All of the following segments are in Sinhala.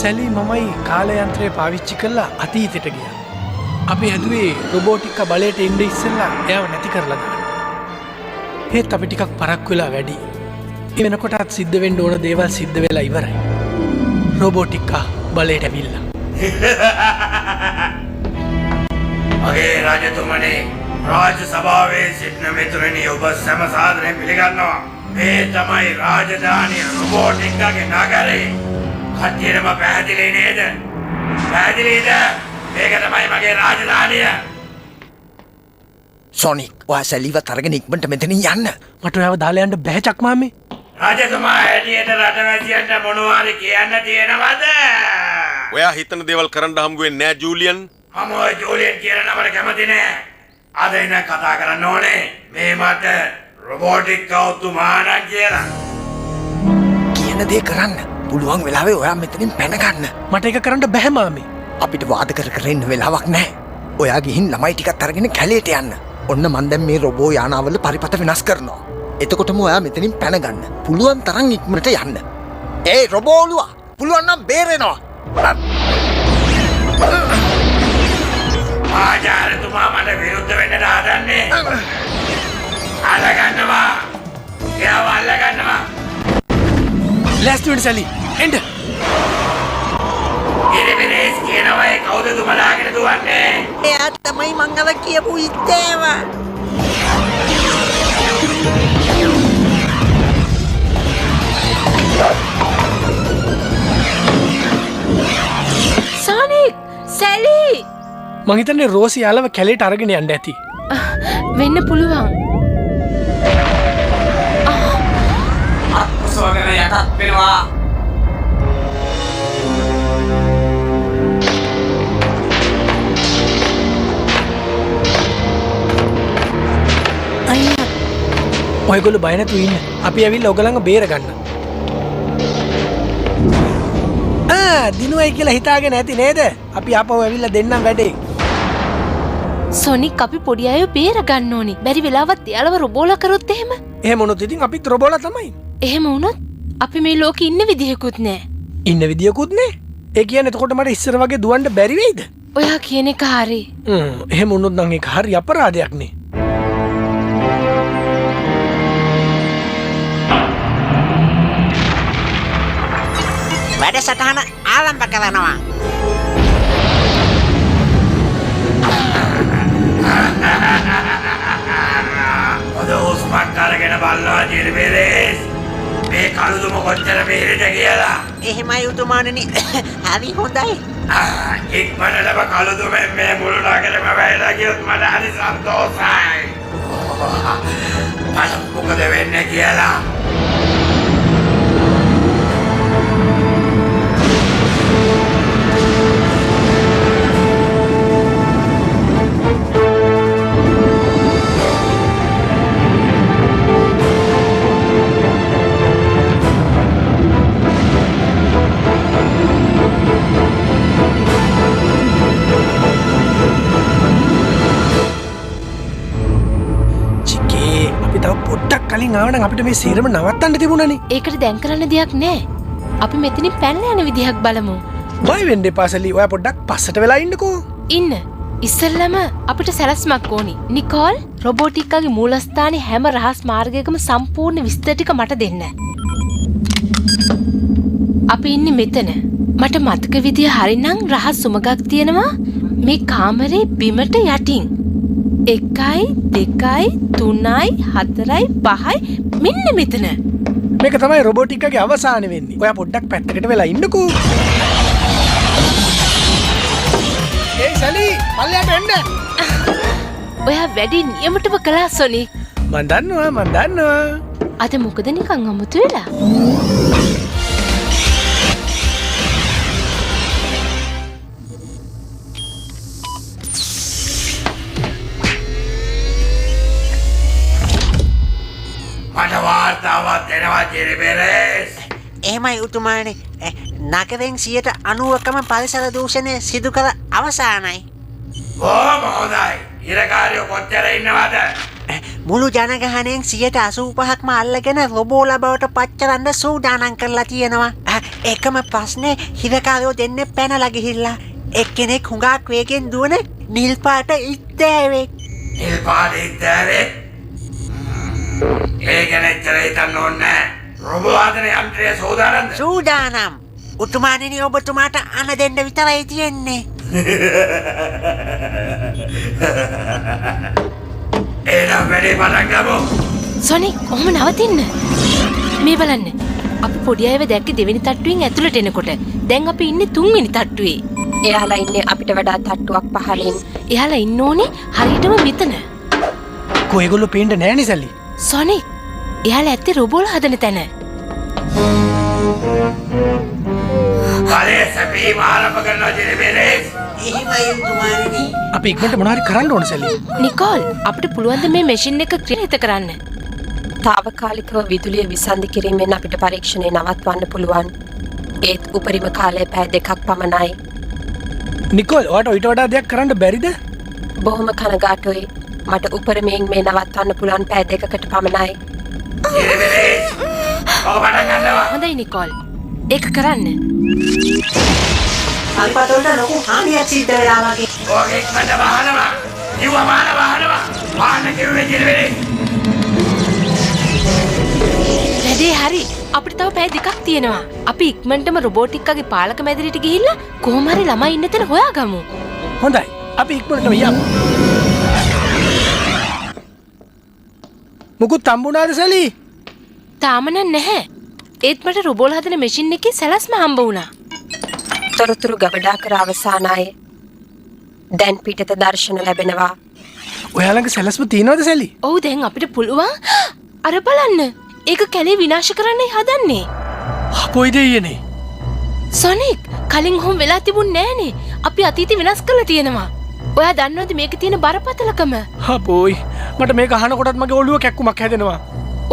සැලි මමයි කාලයන්ත්‍රය පාවිච්චි කරලා අතීතයට ගියා. අපි හැදුවේ රොබෝටික්ක බලයට එන්න ඉස්සෙල්ලා එයාව නැති කරලා දාන්න. ඒත් අපි ටිකක් පරක්කු වෙලා වැඩි. ඒ වෙනකොටත් සිද්ධ වෙන්න ඕන දේවල් සිද්ධ වෙලා ඉවරයි. රොබෝටික්කා බලයට ඇවිල්ලා. අගේ රජතුමනි, රාජ්‍ය සභාවේ සිටින මිතුරනි, ඔබ සෑම සාදරයෙන් පිළිගන්නවා. මේ තමයි රාජධානිය රොබෝටික්කාගේ නගරේ. කට්ටියටම පැහැදිලි නේද? පැහැදිලිද? මේක තමයි මගේ රාජධානිය. සොනික්, ඔයා සැලිවත් අරගෙන ඉක්මනට මෙතනින් යන්න. මට ඔයාව දාලා යන්න බැහැ චක්මාමේ. රජතුමා හැටියට රටවැසියන්ට මොනවා හරි කියන්න තියෙනවද? ඔයා හිතන දේවල් කරන්න හම්බ වෙන්නේ නෑ ජූලියන්. මම ඔය ජූලියන් කියන නමට කැමති නෑ. අද ඉන්න කතා කරන්න ඕනේ මේ මට රොබෝටික් කෞතුමාණන් කියලා. කියන දේ කරන්න. පුළුවන් වෙලාවේ ඔයා මෙතනින් පැන ගන්න. මට ඒක කරන්න බැහැ මාමේ. අපිට වාද කර කර ඉන්න වෙලාවක් නැහැ. ඔයා ගිහින් ළමයි ටිකත් අරගෙන කැලේට යන්න. ඔන්න මන් දැන් මේ රොබෝ යානාවල පරිපත වෙනස් කරනවා. එතකොටම ඔයා මෙතනින් පැන ගන්න. පුළුවන් තරම් ඉක්මනට යන්න. ඒ රොබෝ ඔළුවා, පුළුවන් නම් බේරෙනවා. ආචාර්යතුමා මට විරුද්ධ වෙන්න හදන්නේ. අල්ලගන්නවා. එයාව අල්ලගන්නවා. ලෑස්ති වෙන්න සැලි. එන්න. ඉරිබිරිස් කියනවා ඒ කවුද තුමලාගෙන දුවන්නේ? එයා තමයි මං අර කියපු ඉත්තේව. සොනික්, සැලි. මං හිතන්නේ රෝසි යාලව කැලේට අරගෙන යන්න ඇති. වෙන්න පුළුවන්. අත්සෝගෙන යටත් වෙනවා. ඔයගොල්ලෝ බය නැතුව ඉන්න. අපි ඇවිල්ලා ඔයගලන්ව බේර ගන්න. දිනුවයි කියලා හිතාගෙන ඇති නේද? අපි ආපහු ඇවිල්ලා දෙන්නම් වැඩේ. සොනික්, අපි පොඩි අයව බේර ගන්න ඕනි. බැරි වෙලාවත් එයාලව රොබෝලා කරොත් එහෙම? එහෙම වුණොත් ඉතින් අපිත් රොබෝලා තමයි. එහෙම වුණොත් අපි මේ ලෝකෙ ඉන්න විදිහකුත් නෑ. ඉන්න විදියකුත් නෑ. ඒ කියන්නේ එතකොට මට ඉස්සර වගේ දුවන්න බැරි වෙයිද? ඔයා කියන එක හරි. එහෙම වුණොත් නම් ඒක හරි අපරාධයක් නේ. වැඩසටහන ආරම්භ කරනවා. ඔද උස්මක් අරගෙන බලනවා ජිරිබිරිස්. මේ කළුදුම කොච්චර පිළිද කියලා. එහෙමයි උතුමාණනි. හරි හොඳයි. ඉක්මනටම කළුදුමෙන් මේ මුළු නගරෙම වැයලා ගියොත් මට හරි සන්තෝෂයි. බලමු මොකද වෙන්නේ කියලා. කලින් ආවනම් අපිට මේ සීරම නවත්තන්න තිබුණනේ. ඒකට දැන් කරන්න දෙයක් නෑ. අපි මෙතනින් පැනලා යන විදිහක් බලමු. බය වෙන්න එපා සලි. ඔයා පොඩ්ඩක් පස්සට වෙලා ඉන්නකෝ. ඉන්න. ඉස්සෙල්ලම අපිට සැලැස්මක් ඕනි. නිකෝල්, රොබෝටික්කාගේ මූලස්ථානයේ හැම රහස් මාර්ගයකම සම්පූර්ණ විස්තර ටික මට දෙන්න. අපි ඉන්නේ මෙතන. මට මතක විදිය හරිනම් රහස් සුමගක් තියෙනවා මේ කාමරේ බිමට යටින්. 1 2 3 4 5 මෙන්න මෙතන. මේක තමයි රොබෝටික්කගේ අවසාන වෙන්නේ. ඔයා පොඩ්ඩක් පැත්තකට වෙලා ඉන්නකෝ. ඒ සලි, පල්ලයට එන්න. ඔයා වැඩි නියමටම කළා සොනික්. මන් දන්නවා. අද මොකද නිකන් අමුතු වෙලා? මට වාර්තාවක් දෙනවා ජිරිබිරිස්. එහෙමයි උතුමාණනි. නගරෙන් 90%ක්ම පරිසර දූෂණය සිදු කර අවසానයි. බොහොම හොඳයි. ඉරකාරයෝ කොච්චර ඉන්නවද? මුළු ජනගහනයෙන් 85%ක්ම අල්ලගෙන රොබෝලා බවට පත් කරන්න සූදානම් කරලා තියෙනවා. එකම ප්‍රශ්නේ හිරකාරයෝ දෙන්නේ පැනලා ගිහිල්ලා. එක්කෙනෙක් හුඟක් වේගෙන් දුවන නිල් පාට ඉත්තෑවෙක්. නිල් පාට ඉත්තෑවෙක්? ඒ ගැන එච්චර හිතන්න ඕනේ නැහැ. රොබෝ ආදන යන්ත්‍රය සෝදානම්ද? සූදානම්. උතුමාණෙනි ඔබතුමාට අන දෙන්න විතරයි තියෙන්නේ. එනම් වැඩේ පටන් ගමු. සොනික් ඔහොම නවතින්න. මේ බලන්න. අපි පොඩි අයව දැක්ක දෙවෙනි තට්ටුවෙන් ඇතුළට එනකොට දැන් අපි ඉන්නේ තුන්වෙනි තට්ටුවේ. එයාලා ඉන්නේ අපිට වඩා තට්ටුවක් පහලින්. එයාලා ඉන්න ඕනේ හරියටම මෙතන. කොේගොල්ලෝ පේන්න නෑනේ සැලි. සොනික් එයාලා ඇත්තේ රොබෝලා හදන තැන. බලේ සැපීම ආරම්භ කරනවා ජෙනබෙරේස්. එහෙමයි උතුමාණෙනි. අපි ඉක්මනට මොනවා හරි කරන්න ඕන සැලි. නිකෝල් අපිට පුළුවන් ද මේ මැෂින් එක ක්‍රියාත්මක කරන්න? తాවකාලිකව විදුලිය විසන්ධි කිරීමෙන් අපිට පරීක්ෂණය නවත්වන්න පුළුවන්. ඒත් උපරිම කාලය පැය 2ක් පමණයි. නිකෝල් ඔයාට ඊට වඩා දෙයක් කරන්න බැරිද? බොහොම කනගාටුයි. මට උපරිමයෙන් මේ නවත්වන්න පුළුවන් පැය 2කට පමණයි. ජෙනබෙරේස්. ඔබ පටන් ගන්නවා. හොඳයි නිකෝල්. ඒක කරන්න. අල්පතොල්ට ලොකු හානියක් සිද්ධ වෙලා වගේ. ඔගෙක් මට වහනවා. ඉව වහනවා. වහන්න කිව්වේ ජෙනබෙරේස්. වැඩේ හරි. අපිට තව පැය 2ක් තියෙනවා. අපි ඉක්මනටම රොබෝටික්කගේ පාලක මැදිරියට ගිහිල්ලා කොහොම හරි ළමයි ඉන්න තැන හොයාගමු. හොඳයි. අපි ඉක්මනටම යමු. මුකුත් හම්බුණාද සැලි? තාම නැහැ. ඒත් මට රොබෝල හදන මැෂින් එකේ සැලැස්ම හම්බ වුණා. තොරතුරු ගබඩා කර අවසానයි. දැන් පිටත දර්ශන ලැබෙනවා. ඔයාලගේ සැලැස්ම තියෙනවද සැලි? ඔව් දැන් අපිට පුළුවන්. අර බලන්න. ඒක කැලේ විනාශ කරන්නයි හදන්නේ. අපොයි දෙයියනේ. සොනික් කලින් හොම් වෙලා තිබුණ නෑනේ. අපි අතීතේ වෙනස් කරලා තියෙනවා. ඔයා දන්නවද මේකේ තියෙන බරපතලකම? අපොයි මට මේක අහනකොටත් මගේ ඔළුව කැක්කුමක් හැදෙනවා.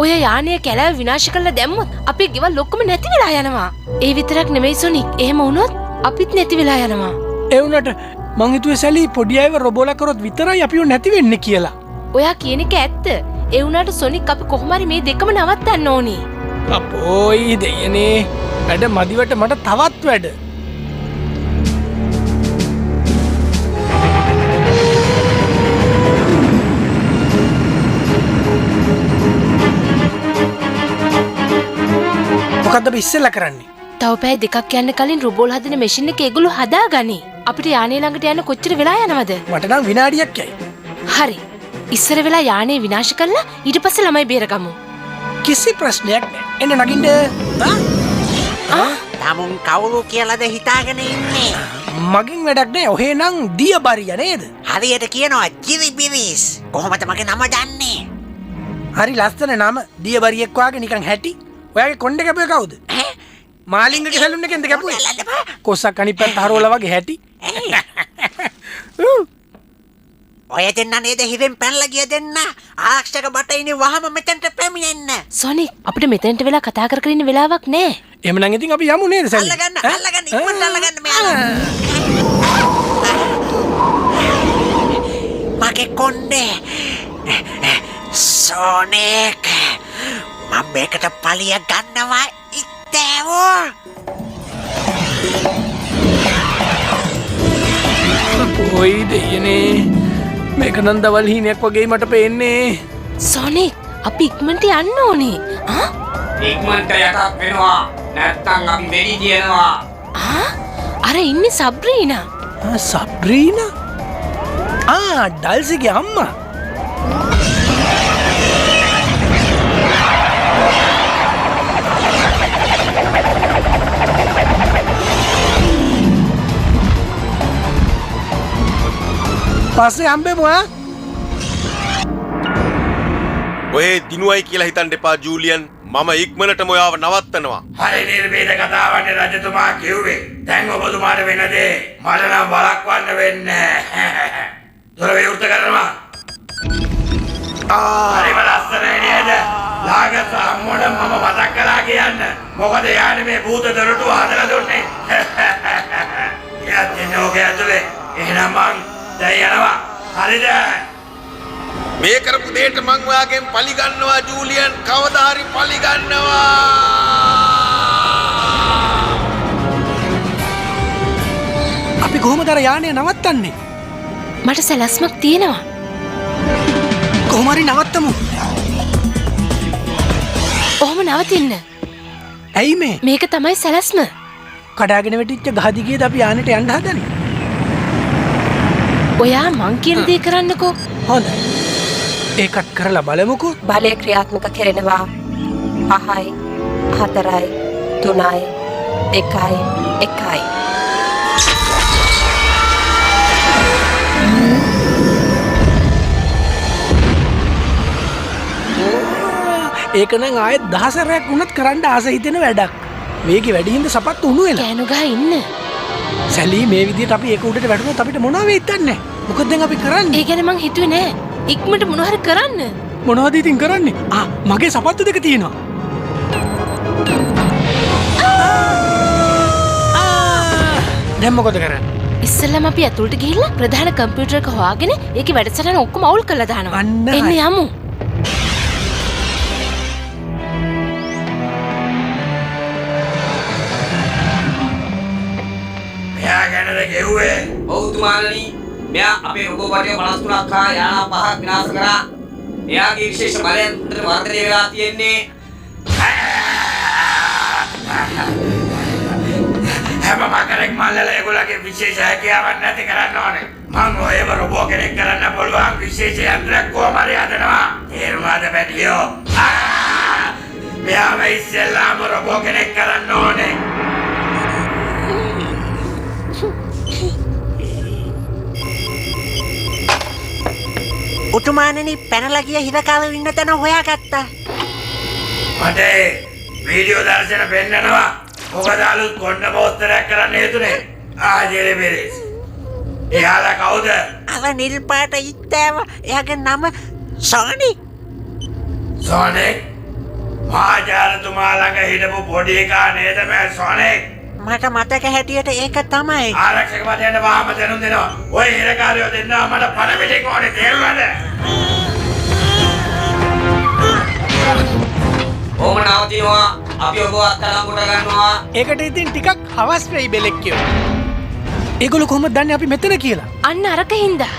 ඔය යානය කැලෑව විනාශ කරලා දැම්මොත් අපේ ගෙවල් ඔක්කොම නැති වෙලා යනවා. ඒ විතරක් නෙමෙයි සොනික්. එහෙම වුණොත් අපිත් නැති වෙලා යනවා. ඒ වුණාට මං හිතුවේ සැලි පොඩි අයව රොබෝලා කරොත් විතරයි අපිව නැති වෙන්නේ කියලා. ඔයා කියන එක ඇත්ත. ඒ වුණාට සොනික් අපි කොහොම හරි මේ දෙකම නවත්තන්න ඕනේ. අපොයි දෙයනේ. වැඩ මදිවට මට තවත් වැඩ. මොකද්ද අපි ඉස්සෙල්ලා කරන්නේ? තව පැය 2ක් යන්න කලින් රොබෝල් හදන මැෂින් එක ඒගොල්ලෝ හදාගනි. අපිට යානේ ළඟට යන්න කොච්චර වෙලා යනවද? මට නම් විනාඩියක් යයි. හරි. ඉස්සර වෙලා යානේ විනාශ කරලා ඊට පස්සේ ළමයි බේරගමු. කිසි ප්‍රශ්නයක් නෑ. එන්න නගින්න. තමුන් කවුරු කියලාද හිතාගෙන ඉන්නේ? මගින් වැඩක් නෑ. ඔහේ නම් දියබරිය නේද? හරියට කියනවා ජිරිබිරිස්. කොහොමද මගේ නම දන්නේ? හරි ලස්සන නම. දියබරියෙක් වාගේ නිකන් හැටි. ඔයාගේ කොණ්ඩේ කැපුවේ කවුද? මාලිංගගේ සැලුන් එකෙන්ද කැපුවේ? කොස්සක් අනිත් පැත්ත හරවලා වගේ හැටි. ඔය දෙන්න නේද හිරෙන් පැනලා ගිය දෙන්න. ආරක්ෂක බටයිනේ වහම මෙතනට පැමිණෙන්න. සොනික් අපිට මෙතනට වෙලා කතා කර කර ඉන්න වෙලාවක් නෑ. එහෙමනම් ඉතින් අපි යමු නේද සැලි? අල්ලගන්න ඉක්මනට අල්ලගන්න මෙයාලා. මගේ කොණ්ඩේ. සොනික් මම මේකට පලිය ගන්නවා ඉත්තෑවෝ. කොයි දෙයනේ මේක නම් දවල් හීනයක් වගේ මට පේන්නේ. සොනික් අපි ඉක්මනට යන්න ඕනේ. ඉක්මනට යටත් වෙනවා. නැත්තම් අපි වෙඩි දිනනවා. අර ඉන්නේ සබ්‍රීනා. සබ්‍රීනා? ඩල්සිගේ අම්මා. පස්සේ හම්බෙමු ආ. ඔය දිනුවයි කියලා හිතන්න එපා ජූලියන්. මම ඉක්මනටම ඔයාව නවත්තනවා. හරි නිර්භේද කතාවන්නේ රජතුමා කිව්වේ. දැන් ඔබතුමාට වෙන දේ මට නම් වළක්වන්න වෙන්නේ නැහැ. දොර විවෘත කරනවා. හරිම ලස්සනයි නේද? ලාගස අම්මෝට මම මතක් කළා කියන්න. මොකද යානේ මේ භූත දොරටුව හදලා දුන්නේ. එයා දෙන්නේ ඔගේ ඇතුලේ. එහෙනම් මං දැන් යනවා. හරිද? මේ කරපු දෙයට මං ඔයාගෙන් පලි ගන්නවා ජූලියන් කවදා හරි පලි ගන්නවා. අපි කොහොමද අර යානය නවත්තන්නේ? මට සැලැස්මක් තියෙනවා. කොහොම හරි නවත්තමු. ඔහොම නවතින්න. ඇයි මේ? මේක තමයි සැලැස්ම. කඩාගෙන වැටිච්ච ගහදිගේද අපි යානෙට යන්න හදන්නේ? ඔයා මං කියන දේ කරන්නකෝ. හොඳයි. ඒකත් කරලා බලමුකෝ. බලය ක්‍රියාත්මක කෙරෙනවා 5යි 4යි 3යි 2යි 1යි. ඒක නම් ආයෙත් දහසරයක් වුණත් කරන්න ආස හිතෙන වැඩක්. වේගෙ වැඩි හින්දා සපත්තු උණු වෙලා. කෑනු ගහ ඉන්න. සැලී මේ විදිහට අපි ඒක උඩට වැටුනොත් අපිට මොනවා වෙයිද දන්නේ. මොකද දැන් අපි කරන්නේ? ඒ ගැන මං හිතුවේ නෑ. ඉක්මනට මොන හරි කරන්න. මොනවද ඉතින් කරන්නේ? මගේ සපත්තු දෙක තියෙනවා. දැන් මොකද කරන්නේ? ඉස්සෙල්ලාම අපි ඇතුළට ගිහිල්ලා ප්‍රධාන කම්පියුටර් එක හොයාගෙන ඒකේ වැඩසටහන ඔක්කොම අවුල් කරලා දානවා. එන්න යමු. මෙයා ගැනද ගෙව්වේ? බෞද්ධමානනි මෙයා අපේ රොබෝපටිය 53ක් හා යානා 5ක් විනාශ කරා. එයාගේ විශේෂ බලයෙන් උන්ට වර්ධනය වෙලා තියෙන්නේ. හැම මකරෙක් මල්ලලා ඒගොල්ලන්ගේ විශේෂ හැකියාවක් නැති කරන්න ඕනේ. මං ඔයව රොබෝ කෙනෙක් කරන්න පුළුවන් විශේෂ යන්ත්‍රයක් කොහොම හරි හදනවා. තේරුණාද පැටියෝ? මෙයාම ඉස්සෙල්ලාම රොබෝ කෙනෙක් කරන්න ඕනේ. උතුමාණනි පැනලා ගිය හිරකාරු ඉන්න තැන හොයාගත්තා. මට වීඩියෝ දර්ශන පෙන්නනවා. මොකද අලුත් කොණ්ඩ පෝස්ටරයක් කරන්න හේතුනේ. ආජෙලි බෙරේස්. එයාලා කවුද? අර නිල් පාට ඉත්තෑව. එයාගේ නම සෝනි. සෝනේ? මහාචාර්යතුමා ළඟ හිටපු පොඩි එකා නේද මේ සෝනේ? මට මතක හැටියට ඒක තමයි. ආරක්ෂක පදයට වහම දැනුම් දෙනවා. ඔය හිරකාරයෝ දෙන්නා මට පණ පිටින් ඕනේ තේරුණාද? ඕම නවතිනවා. අපි ඔබ අත්අඩංගුවට ගන්නවා. ඒකට ඉතින් ටිකක් හවස් වෙයි බෙලෙක්කියෝ. ඒගොල්ලෝ කොහොමද දන්නේ අපි මෙතන කියලා? අන්න අරක හින්දා.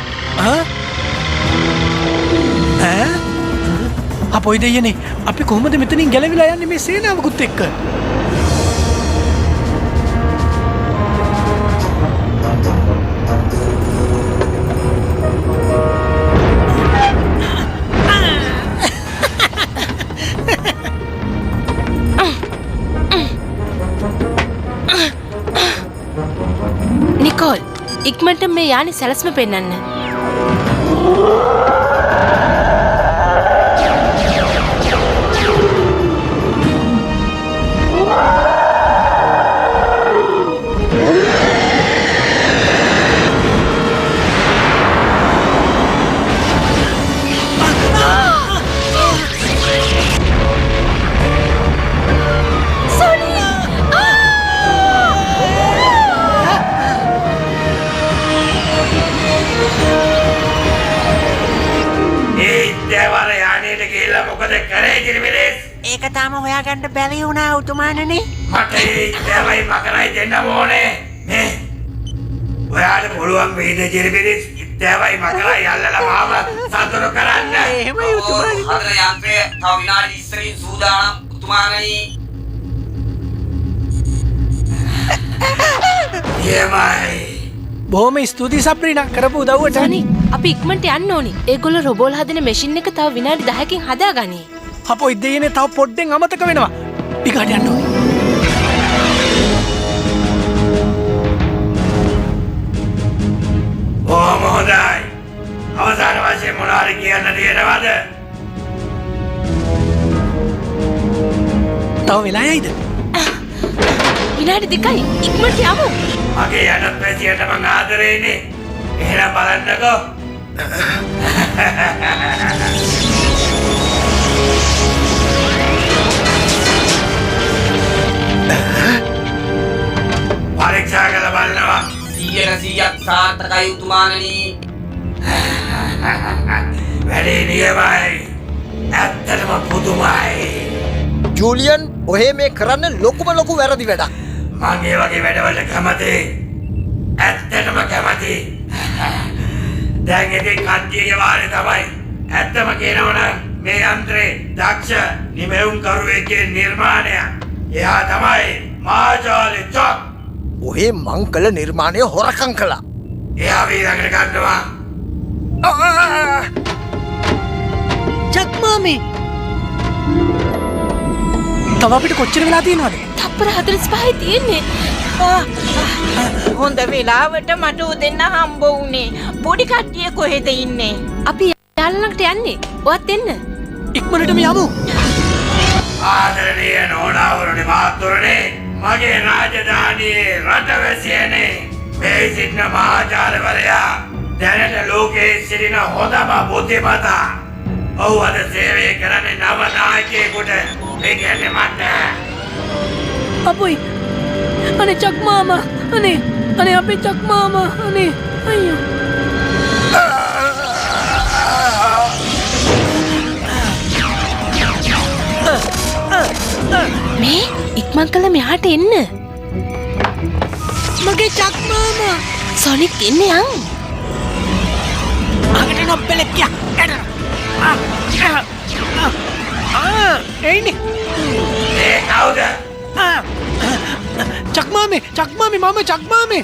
අපොයි දෙයනේ අපි කොහොමද මෙතනින් ගැලවිලා යන්නේ මේ සේනාවකුත් එක්ක? නිකෝල් ඉක්මනට මේ යානි සැලැස්ම පෙන්වන්න. ඒක තාම හොයාගන්න බැරි වුණා උතුමාණනි. මට ඉතවයි මකරයි දෙන්න ඕනේ. නේ. ඔයාට පුළුවන් වේද ජිරිබිරිස් ඉතවයි මකරයි අල්ලලා මාව සතුටු කරන්න. එහෙමයි උතුමාණනි. හතර යන්ත්‍රය තව විනාඩි 20කින් සූදානම් උතුමාණනි. යමයි. බොහොම ස්තුතියි සප්‍රීනා කරපු උදව්වට. ජනි අපි ඉක්මනට යන්න ඕනි. ඒගොල්ලෝ රොබෝල හදන මැෂින් එක තව විනාඩි 10කින් හදාගනි. අපොයි දෙයනේ තව පොඩ්ඩෙන් අමතක වෙනවා. ටිකට යන්න ඕනේ. හොඳයි. අවසාන වශයෙන් මොනවාරි කියන්න තියෙනවද? තව වෙලා යයිද? විනාඩි 2යි ඉක්මනට යමු. මගේ යන පැසියට මං ආදරේනේ. එහෙනම් බලන්නකෝ. පරීක්ෂා කරලා බලනවා. 100% සාර්ථකයි උතුමාණනි. වැඩේ නියමයි. ඇත්තටම පුදුමයි. ජූලියන් ඔහේ මේ කරන්න ලොකුම ලොකු වැරදි වැඩක්. මං ඒ වගේ වැඩවලට කැමතියි. ඇත්තටම කැමතියි. දැන් ඉතින් කට්ටියගේ වාරේ තමයි. ඇත්තම කියනවනම් මේ යන්ත්‍රේ දක්ෂ නිමැවුම් කරුවෙක්ගේ නිර්මාණයක්. එයා තමයි මාජාලේ චොක්. ඔහේ මං කළ නිර්මාණය හොරකං කළා. එයා වීරකට ගන්නවා. චක්මාමේ තව අපිට කොච්චර වෙලා තියෙනවද? තප්පර 45යි තියෙන්නේ. හොඳ වෙලාවට මට උදෙන්න හම්බ වුණේ. පොඩි කට්ටිය කොහෙද ඉන්නේ? අපි යාළුවන්ට යන්නේ. ඔයත් එන්න. ඉක්මනටම යමු. ආදරණීය නෝනාවරුනි මාතුරුනි මගේ රාජධානියේ රටවැසියනේ මේ සිටින මහාචාර්යවරයා දැනට ලෝකයේ සිටින හොඳම බුද්ධිමතා. ඔහු අද සේවය කරන්නේ නව නායකයෙකුට. මේ කියන්නේ මට. අපොයි. අනේ චක්මාමා. අනේ අපේ චක්මාමා. අනේ අයියෝ. මේ ඉක්මන් කළ මෙහාට එන්න. මගේ චක්මාමා සොනික් එන්න යන්. අගට නම් පෙලෙක්කිය. එයිනේ. ඒ කවුද? චක්මාමේ මම චක්මාමේ.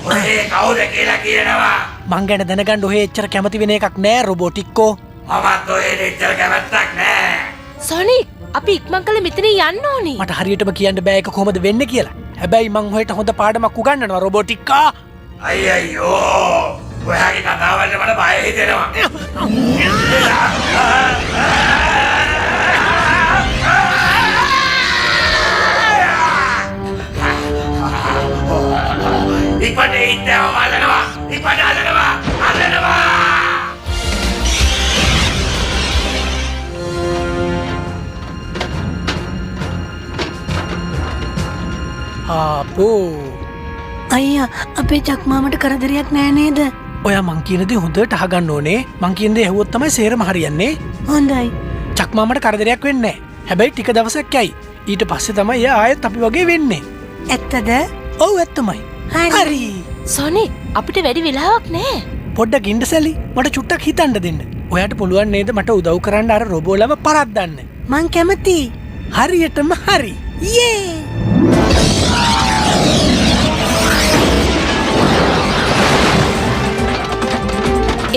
ඔය කවුද කියලා කියනවා. මං ගැන දැනගන්න ඔහේ එච්චර කැමති වෙන එකක් නෑ රොබෝටික්කෝ. මමත් ඔය එච්චර කැමැත්තක් නෑ. සොනික් අපි ඉක්මන් කළ මෙතන යන්න ඕනි. මට හරියටම කියන්න බෑ එක කොහොමද වෙන්නේ කියලා. හැබැයි මං ඔහෙට හොඳ පාඩමක් උගන්වනවා රොබෝටික්කා. අයියෝ ඔයාගේ කතාවලට මට බය හිතෙනවා. ඉක්මනට ඉන්නව අල්ලනවා. ඉක්මනට අල්ලනවා. ආපෝ අයියා අපේ චක්මාමට කරදරයක් නෑ නේද? ඔයා මං කියන දේ හොඳට අහගන්න ඕනේ. මං කියන දේ ඇහුවොත් තමයි සේරම හරියන්නේ. හොඳයි. චක්මාමට කරදරයක් වෙන්නේ නෑ. හැබැයි ටික දවසක් යයි. ඊට පස්සේ තමයි එයා ආයෙත් අපි වගේ වෙන්නේ. ඇත්තද? ඔව් ඇත්තමයි. හරි. සොනික් අපිට වැඩි වෙලාවක් නෑ. පොඩ්ඩක් ඉන්න සැලි. මට චුට්ටක් හිතන්න දෙන්න. ඔයාට පුළුවන් නේද මට උදව් කරන්න අර රොබෝලව පරද්දන්න? මං කැමතියි. හරියටම හරි. යේ!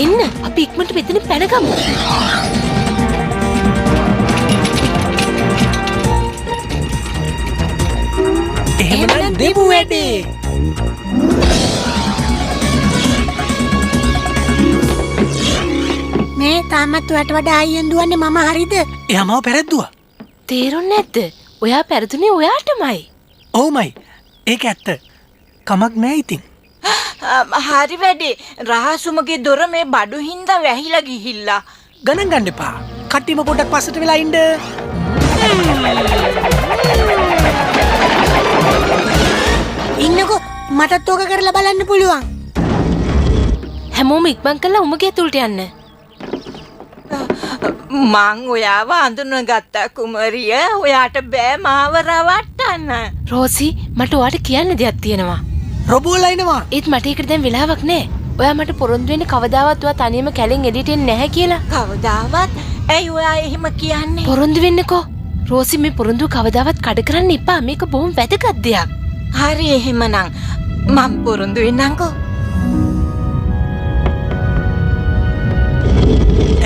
එන්න අපි ඉක්මනට මෙතනින් පැනගමු. එහෙමනම් දෙමු වැඩේ. මේ තාමත් ඔයාට වඩා අයියෙන් දුවන්නේ මම හරිද? එයා මාව පැරද්දුවා. තේරුන්නේ නැද්ද? ඔයා පෙරදුනේ ඔයාටමයි. ඔව්මයි. ඒක ඇත්ත. කමක් නෑ ඉතින්. හරි වැඩේ. රහසුමගේ දොර මේ බඩු හින්දා වැහිලා ගිහිල්ලා. ගණන් ගන්න එපා. කට්ටියම පොඩ්ඩක් පස්සට වෙලා ඉන්න. ඉන්නකෝ මටත් ඕක කරලා බලන්න පුළුවන්. හැමෝම ඉක්මන් කළා උමගේ ඇතුළට යන්න. මං ඔයාව අඳුනගත්තා කුමරිය. ඔයාට බෑ මාව රවට්ටන්න. රෝසි මට ඔයාට කියන්න දෙයක් තියෙනවා. රොබෝලා එනවා. ඒත් මට ඒකට දැන් වෙලාවක් නෑ. ඔයා මට පොරොන්දු වෙන්න කවදාවත් ඔයා තනියම කැලෙන් එළියට එන්නේ නැහැ කියලා. කවදාවත්? ඇයි ඔයා එහෙම කියන්නේ? පොරොන්දු වෙන්නකෝ. රෝසි මේ පොරොන්දු කවදාවත් කඩ කරන්න එපා. මේක බොහොම වැදගත් දෙයක්. හරි එහෙමනම් මං පොරොන්දු වෙන්නම්කෝ.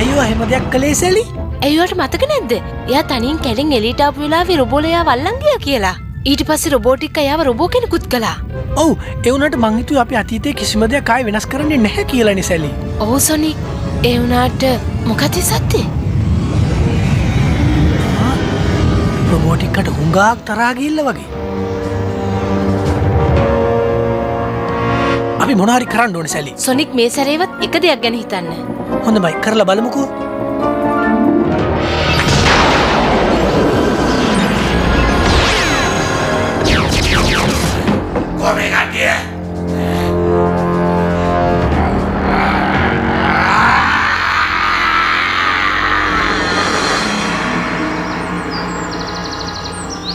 ඇයිෝ එහෙම දෙයක් කළේ සැලි? ඇයි ඔයාට මතක නැද්ද? එයා තනියෙන් කැලෙන් එළියට ආපු වෙලාවේ රොබෝලයා වල්ලන් ගියා කියලා. ඊට පස්සේ රොබෝටික් අයව රොබෝ කෙනෙකුත් කළා. ඔව් ඒ වුණාට මං හිතුවේ අපි අතීතයේ කිසිම දෙයක් ආයෙ වෙනස් කරන්නේ නැහැ කියලා නේ සැලි. ඔව් සොනික්. ඒ වුණාට මොකද සත්‍ය? රොබෝටික්කට හුඟක් තරහා ගිහිල්ලා වගේ. අපි මොනවා හරි කරන්න ඕනේ සැලි. සොනික් මේ සැරේවත් එක දෙයක් ගැන හිතන්න. හොඳයි කරලා බලමුකෝ. කොහේ කට්ටිය?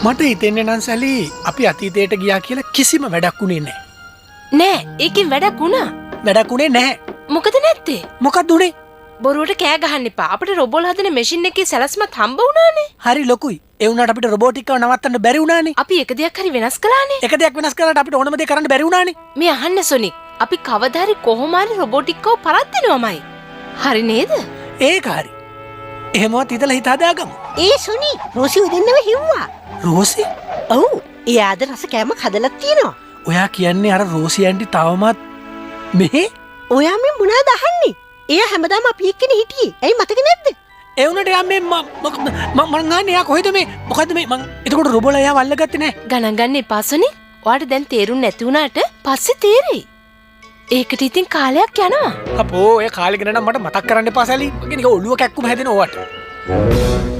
මට හිතෙන්නේ නම් සැලි අපි අතීතයට ගියා කියලා කිසිම වැඩක් උනේ නැහැ. නෑ ඒකින් වැඩක් වුණා. වැඩක් උනේ නැහැ. මොකද නැත්තේ? මොකක්ද උනේ? බොරුවට කෑ ගහන්න එපා. අපිට රොබෝල හදන මැෂින් එකේ සැලැස්මත් හම්බ වුණානේ. හරි ලොකුයි. ඒ වුණාට අපිට රොබෝටික්ව නවත්තන්න බැරි වුණානේ. අපි එක දෙයක් හරි වෙනස් කළානේ. එක දෙයක් වෙනස් කරලා අපිට ඕනම දේ කරන්න බැරි වුණානේ. මේ අහන්න සොනික්. අපි කවදා හරි කොහොම හරි රොබෝටික්ව පරද්දිනවමයි. හරි නේද? ඒක හරි. එහෙමවත් හිතලා හිත හදාගමු. ඒ සුනි රෝසි උදෙන්නම හිව්වා. රෝසි? ඔව් එයාද රස කෑමක් හදලා තියෙනවා. ඔයා කියන්නේ අර රෝසි ඇන්ටි තවමත් මෙහෙ? ඔයා මේ මොනවද අහන්නේ? එයා හැමදාම අපි එක්කනේ හිටියේ. ඇයි මතක නැද්ද? ඒ වුණාට යා මේ මං අහන්නේ යා කොහෙද මේ මොකද්ද මේ මං එතකොට රොබෝලා යා වල්ලගත්තේ නැහැ. ගණන් ගන්න එපා සොනික්. ඔයාට දැන් තේරුම් නැති වුණාට පස්සේ තේරෙයි. ඒකට ඉතින් කාලයක් යනවා. අපෝ ඔය කාලේ ගැන නම් මට මතක් කරන්න එපා සැලි. මගේ නික ඔළුව කැක්කුම හැදෙන ඕවට.